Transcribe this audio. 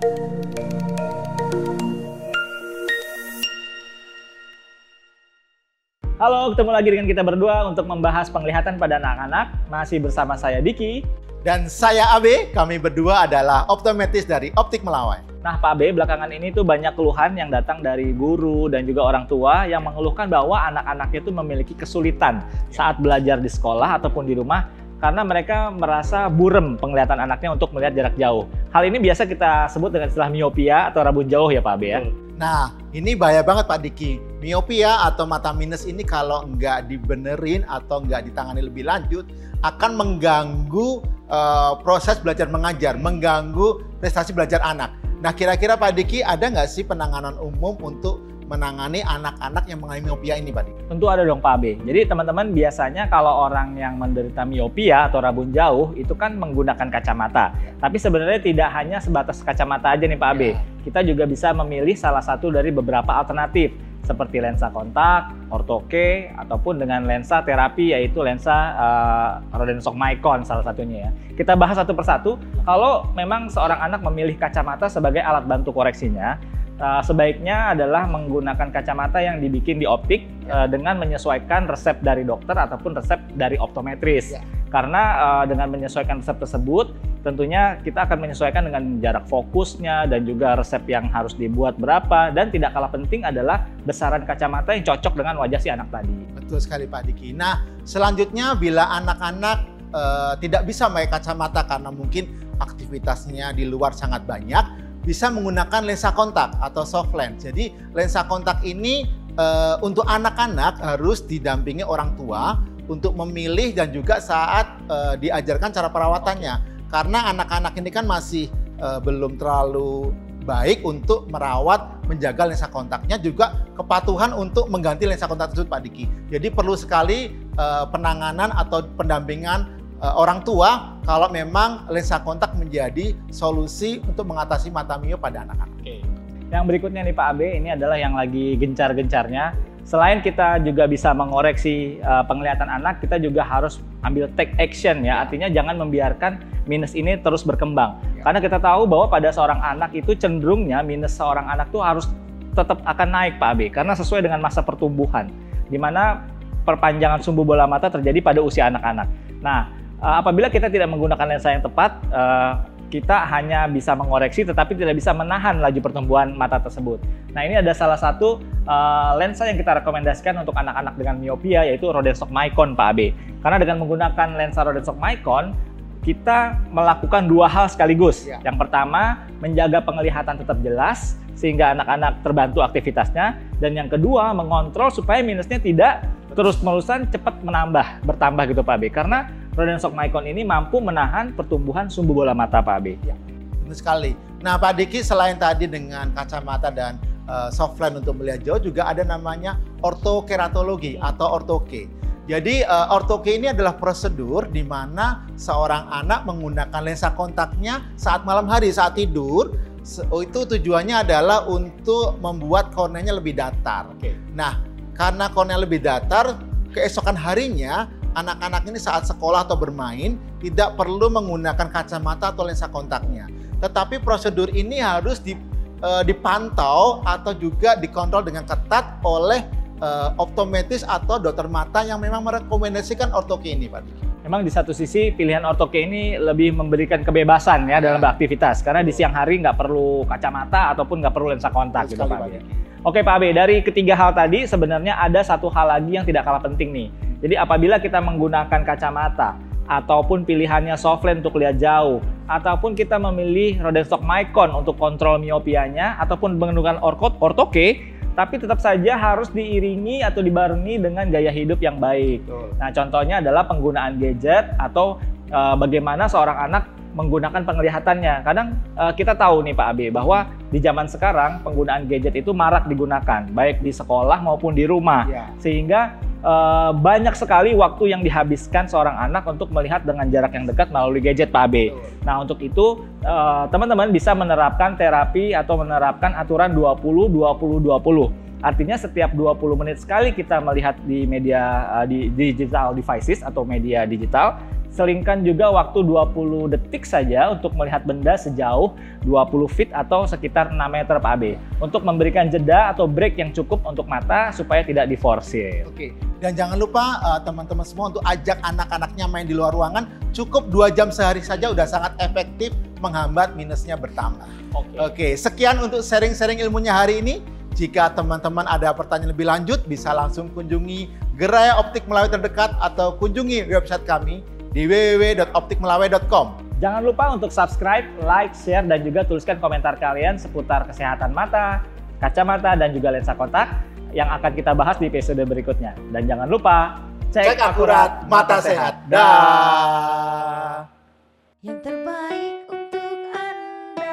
Halo, ketemu lagi dengan kita berdua untuk membahas penglihatan pada anak-anak. Masih bersama saya Diki. Dan saya Abe, kami berdua adalah optometris dari Optik Melawai. Nah Pak Abe, belakangan ini tuh banyak keluhan yang datang dari guru dan juga orang tua yang mengeluhkan bahwa anak-anaknya itu memiliki kesulitan saat belajar di sekolah ataupun di rumah karena mereka merasa burem penglihatan anaknya untuk melihat jarak jauh. Hal ini biasa kita sebut dengan istilah miopia atau rabun jauh ya Pak Abe ya? Nah, ini bahaya banget Pak Diki. Miopia atau mata minus ini kalau nggak dibenerin atau nggak ditangani lebih lanjut akan mengganggu proses belajar mengajar, mengganggu prestasi belajar anak. Nah, kira-kira Pak Diki ada nggak sih penanganan umum untuk menangani anak-anak yang mengalami miopia ini, Pak Diki? Tentu ada dong Pak Abe. Jadi teman-teman biasanya kalau orang yang menderita miopia atau rabun jauh itu kan menggunakan kacamata. Tapi sebenarnya tidak hanya sebatas kacamata aja nih Pak Abe. Kita juga bisa memilih salah satu dari beberapa alternatif seperti lensa kontak, ortoke, ataupun dengan lensa terapi yaitu lensa Rodenstock Micron salah satunya ya. Kita bahas satu persatu. Kalau memang seorang anak memilih kacamata sebagai alat bantu koreksinya, sebaiknya adalah menggunakan kacamata yang dibikin di optik dengan menyesuaikan resep dari dokter ataupun resep dari optometris. Karena dengan menyesuaikan resep tersebut, tentunya kita akan menyesuaikan dengan jarak fokusnya dan juga resep yang harus dibuat berapa. Dan tidak kalah penting adalah besaran kacamata yang cocok dengan wajah si anak tadi. Betul sekali Pak Diki. Nah, selanjutnya bila anak-anak tidak bisa pakai kacamata karena mungkin aktivitasnya di luar sangat banyak, bisa menggunakan lensa kontak atau soft lens. Jadi lensa kontak ini untuk anak-anak harus didampingi orang tua untuk memilih dan juga saat diajarkan cara perawatannya. Karena anak-anak ini kan masih belum terlalu baik untuk merawat, menjaga lensa kontaknya, juga kepatuhan untuk mengganti lensa kontak tersebut Pak Diki. Jadi perlu sekali penanganan atau pendampingan orang tua kalau memang lensa kontak menjadi solusi untuk mengatasi mata miop pada anak-anak. Oke. Yang berikutnya nih Pak Abe, ini adalah yang lagi gencar-gencarnya. Selain kita juga bisa mengoreksi penglihatan anak, kita juga harus ambil take action ya. Artinya jangan membiarkan minus ini terus berkembang. Karena kita tahu bahwa pada seorang anak itu cenderungnya minus seorang anak tuh harus tetap akan naik Pak Abe. Karena sesuai dengan masa pertumbuhan, di mana perpanjangan sumbu bola mata terjadi pada usia anak-anak. Nah, apabila kita tidak menggunakan lensa yang tepat, kita hanya bisa mengoreksi tetapi tidak bisa menahan laju pertumbuhan mata tersebut. Nah, ini ada salah satu lensa yang kita rekomendasikan untuk anak-anak dengan miopia yaitu Rodenstock Micron Pak Abe. Karena dengan menggunakan lensa Rodenstock Micron, kita melakukan dua hal sekaligus. Yang pertama, menjaga penglihatan tetap jelas sehingga anak-anak terbantu aktivitasnya, dan yang kedua, mengontrol supaya minusnya tidak terus-menerusan cepat bertambah gitu Pak Abe. Karena Rodenstock Micron ini mampu menahan pertumbuhan sumbu bola mata Pak Abe. Ya, benar sekali. Nah Pak Diki, selain tadi dengan kacamata dan soft lens untuk melihat jauh, juga ada namanya ortokeratologi atau ortoke. Jadi ortoke ini adalah prosedur di mana seorang anak menggunakan lensa kontaknya saat malam hari, saat tidur. Itu tujuannya adalah untuk membuat korneanya lebih datar. Nah, karena kornea lebih datar, keesokan harinya anak-anak ini saat sekolah atau bermain tidak perlu menggunakan kacamata atau lensa kontaknya. Tetapi prosedur ini harus dipantau atau juga dikontrol dengan ketat oleh optometris atau dokter mata yang memang merekomendasikan ortoke ini, Pak. Memang di satu sisi pilihan ortoke ini lebih memberikan kebebasan ya dalam beraktivitas, karena di siang hari nggak perlu kacamata ataupun nggak perlu lensa kontak gitu Pak Abe. Oke Pak Abe, dari ketiga hal tadi sebenarnya ada satu hal lagi yang tidak kalah penting nih. Jadi apabila kita menggunakan kacamata ataupun pilihannya soft lens untuk lihat jauh, ataupun kita memilih Rodenstock Micron untuk kontrol miopianya, ataupun menggunakan ortoke, tapi tetap saja harus diiringi atau dibarengi dengan gaya hidup yang baik. Nah, contohnya adalah penggunaan gadget atau bagaimana seorang anak menggunakan penglihatannya. Kadang kita tahu nih Pak Abe bahwa di zaman sekarang penggunaan gadget itu marak digunakan, baik di sekolah maupun di rumah. Sehingga banyak sekali waktu yang dihabiskan seorang anak untuk melihat dengan jarak yang dekat melalui gadget Pak Abe. Nah, untuk itu teman-teman bisa menerapkan terapi atau menerapkan aturan 20-20-20. Artinya setiap 20 menit sekali kita melihat di media di digital devices atau media digital, selingkan juga waktu 20 detik saja untuk melihat benda sejauh 20 feet atau sekitar 6 meter Pak Abe. Untuk memberikan jeda atau break yang cukup untuk mata supaya tidak diforsir. Oke, dan jangan lupa teman-teman semua untuk ajak anak-anaknya main di luar ruangan. Cukup 2 jam sehari saja udah sangat efektif menghambat minusnya bertambah. Oke, sekian untuk sharing-sharing ilmunya hari ini. Jika teman-teman ada pertanyaan lebih lanjut, bisa langsung kunjungi Gerai Optik Melawai terdekat atau kunjungi website kami di www.optikmelawai.com. Jangan lupa untuk subscribe, like, share, dan juga tuliskan komentar kalian seputar kesehatan mata, kacamata, dan juga lensa kontak yang akan kita bahas di episode berikutnya. Dan jangan lupa, cek akurat mata sehat. Dah. Yang terbaik untuk Anda.